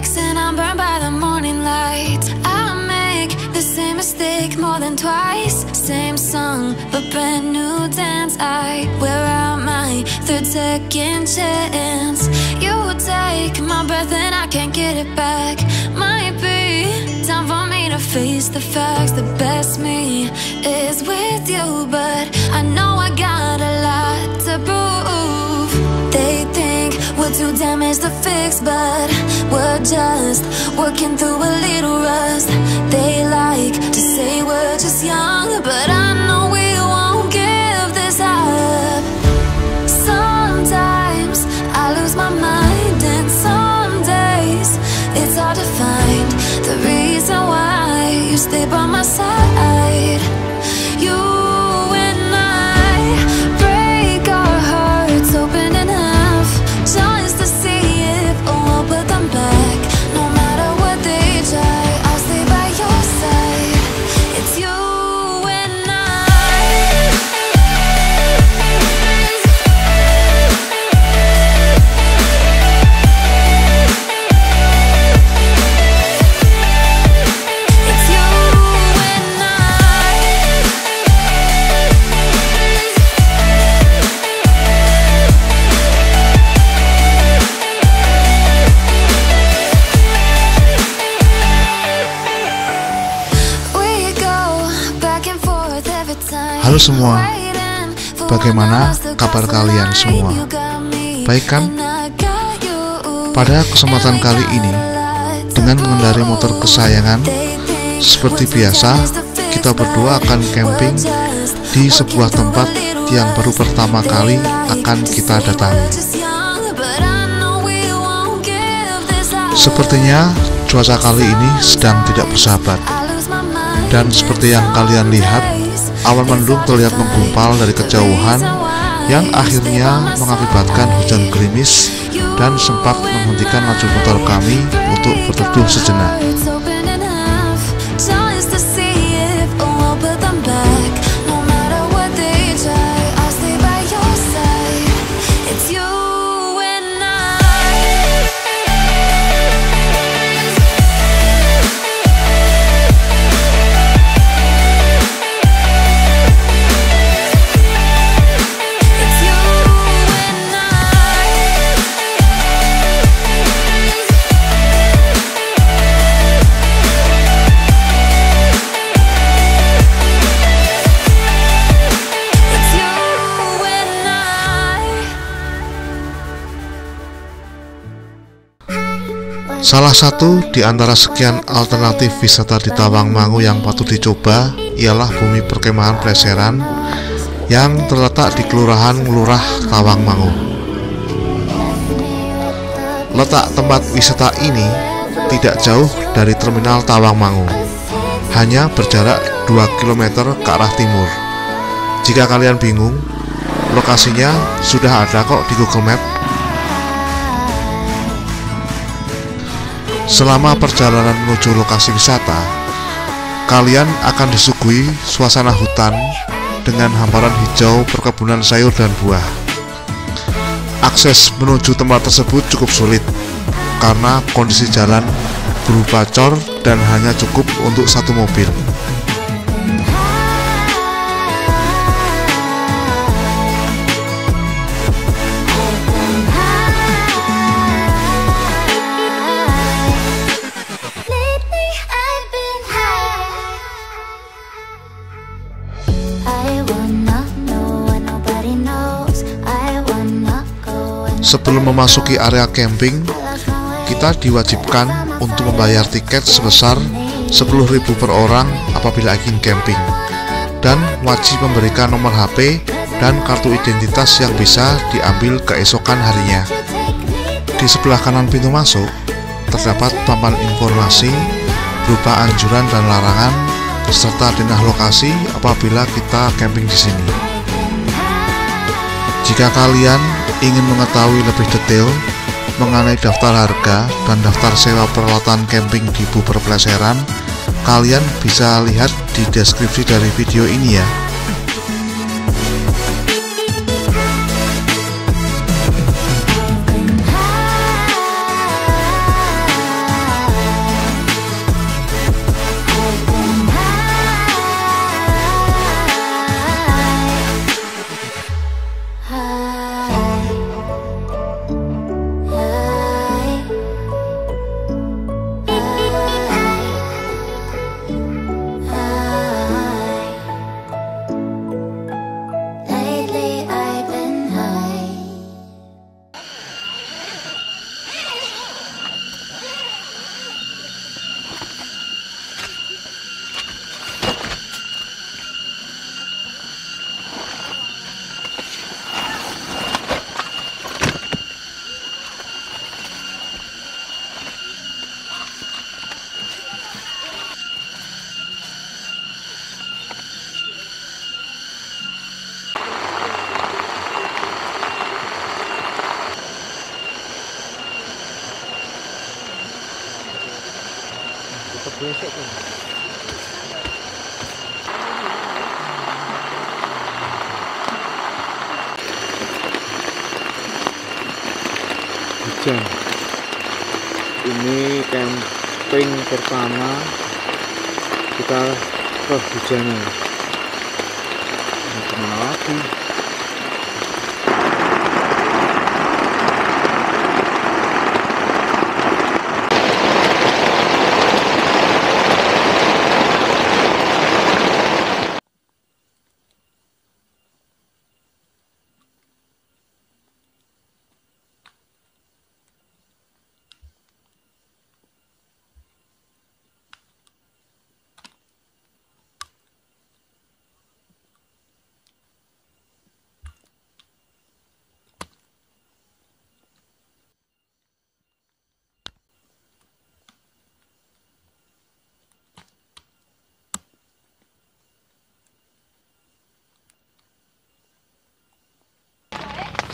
breaks and I'm burned by the morning light. I make the same mistake more than twice. Same song, but brand new dance. I wear out my third second chance. You take my breath and I can't get it back. Might be time for me to face the facts. The best me is with you, but I know I got a lot to prove. They think we're too damaged to fix, but we're just working through a little rust. They like to say we're just young, but I know we won't give this up. Sometimes I lose my mind, and some days it's hard to find the reason why you stay by my side. You and I break our hearts open in half, just to see if we'll put them back. No matter what they try, I'll stay by your side. It's you and I. It's you and I. We go back and forth every time. Halo semua, bagaimana kabar kalian semua? Baik kan? Pada kesempatan kali ini, dengan mengendarai motor kesayangan, seperti biasa, kita berdua akan camping di sebuah tempat yang baru pertama kali akan kita datangi. Sepertinya cuaca kali ini sedang tidak bersahabat. Dan seperti yang kalian lihat, awan mendung terlihat menggumpal dari kejauhan yang akhirnya mengakibatkan hujan gerimis dan sempat menghentikan laju motor kami untuk berteduh sejenak. Salah satu di antara sekian alternatif wisata di Tawangmangu yang patut dicoba ialah bumi perkemahan Pleseran yang terletak di Kelurahan Nglurah Tawangmangu. Letak tempat wisata ini tidak jauh dari terminal Tawangmangu, hanya berjarak 2 km ke arah timur. Jika kalian bingung, lokasinya sudah ada kok di Google Maps. Selama perjalanan menuju lokasi wisata, kalian akan disuguhi suasana hutan dengan hamparan hijau perkebunan sayur dan buah. Akses menuju tempat tersebut cukup sulit karena kondisi jalan berupa cor dan hanya cukup untuk satu mobil. Sebelum memasuki area camping, kita diwajibkan untuk membayar tiket sebesar 10.000 per orang apabila ingin camping, dan wajib memberikan nomor HP dan kartu identitas yang bisa diambil keesokan harinya. Di sebelah kanan pintu masuk terdapat papan informasi berupa anjuran dan larangan serta denah lokasi apabila kita camping di sini. Jika kalian ingin mengetahui lebih detail mengenai daftar harga dan daftar sewa peralatan camping di Buber Pleseran, kalian bisa lihat di deskripsi dari video ini ya. Kebesek tuh. Hujan. Ini camping pertama kita kehujanan. Kemana lagi?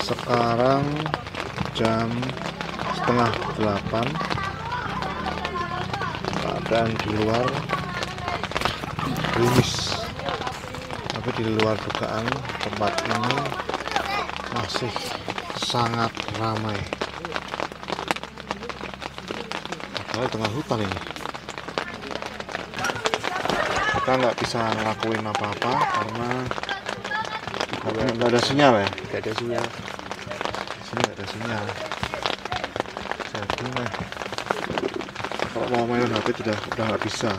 Sekarang jam 7:30. Keadaan di luar gerimis, tapi di luar dugaan tempat ini masih sangat ramai. Padahal di tengah hutan ini. Kita nggak bisa ngelakuin apa-apa karena nggak ada sinyal ya. Nggak ada sinyal. Sini nggak ada sinyal. Jadi kalau mau main HP udah nggak bisa.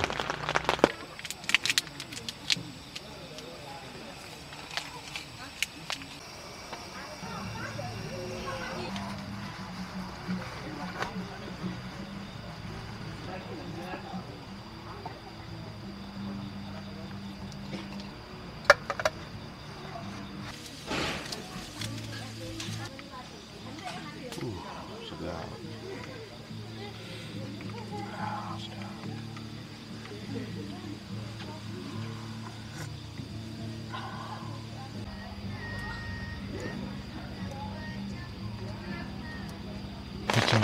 Sudah. Hujan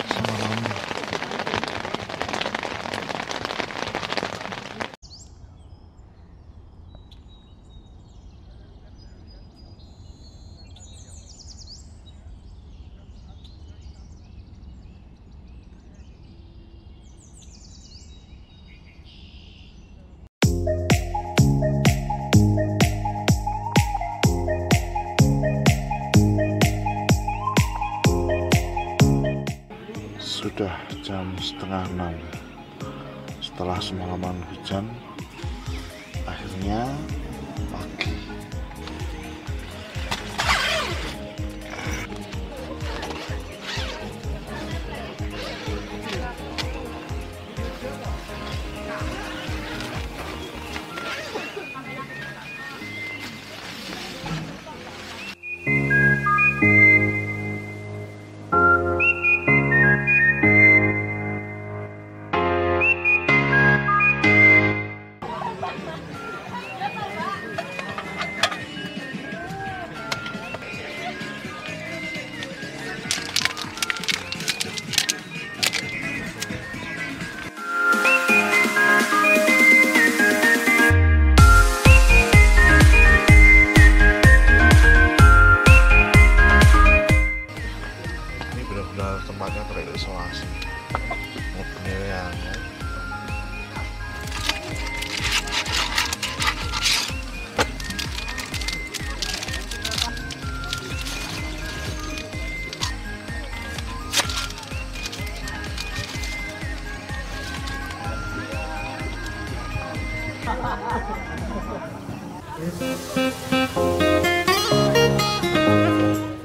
semalam. Sudah jam 5:30. Setelah semalaman hujan, akhirnya pagi. Tempatnya terisolasi. Mobilnya ya.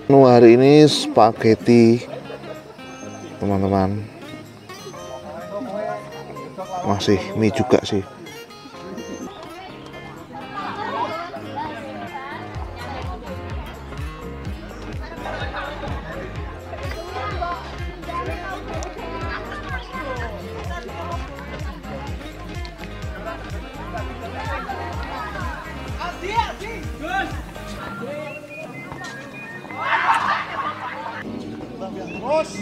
Menu hari ini spaghetti, teman-teman. Masih mie juga sih. Terus.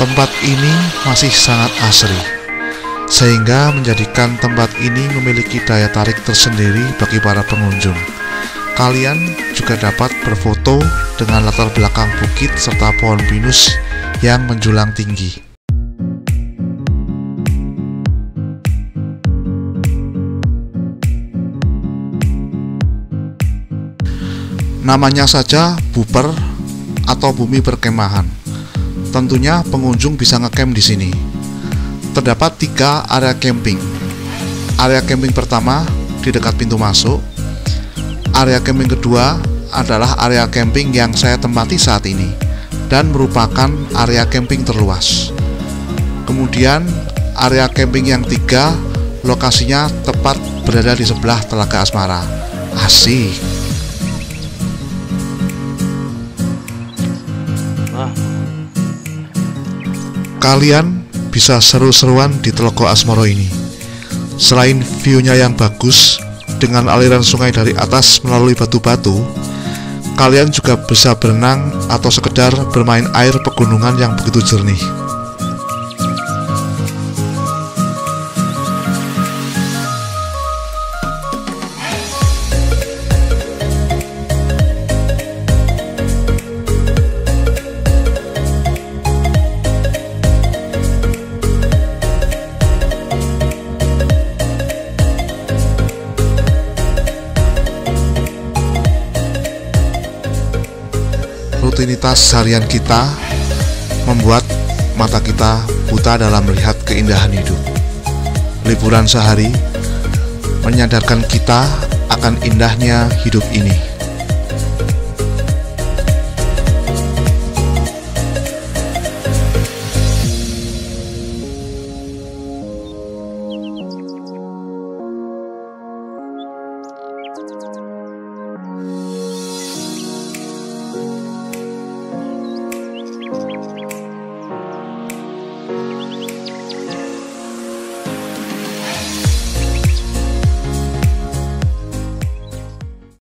Tempat ini masih sangat asri, sehingga menjadikan tempat ini memiliki daya tarik tersendiri bagi para pengunjung. Kalian juga dapat berfoto dengan latar belakang bukit serta pohon pinus yang menjulang tinggi. Namanya saja Buper atau bumi perkemahan. Tentunya pengunjung bisa ngecamp di sini. Terdapat 3 area camping. Area camping pertama di dekat pintu masuk. Area camping kedua adalah area camping yang saya tempati saat ini dan merupakan area camping terluas. Kemudian area camping yang 3 lokasinya tepat berada di sebelah Telaga Asmara. Asik. Kalian bisa seru-seruan di Telaga Asmara ini. Selain view-nya yang bagus dengan aliran sungai dari atas melalui batu-batu, kalian juga bisa berenang atau sekedar bermain air pegunungan yang begitu jernih. Rutinitas harian kita membuat mata kita buta dalam melihat keindahan hidup. Liburan sehari menyadarkan kita akan indahnya hidup ini.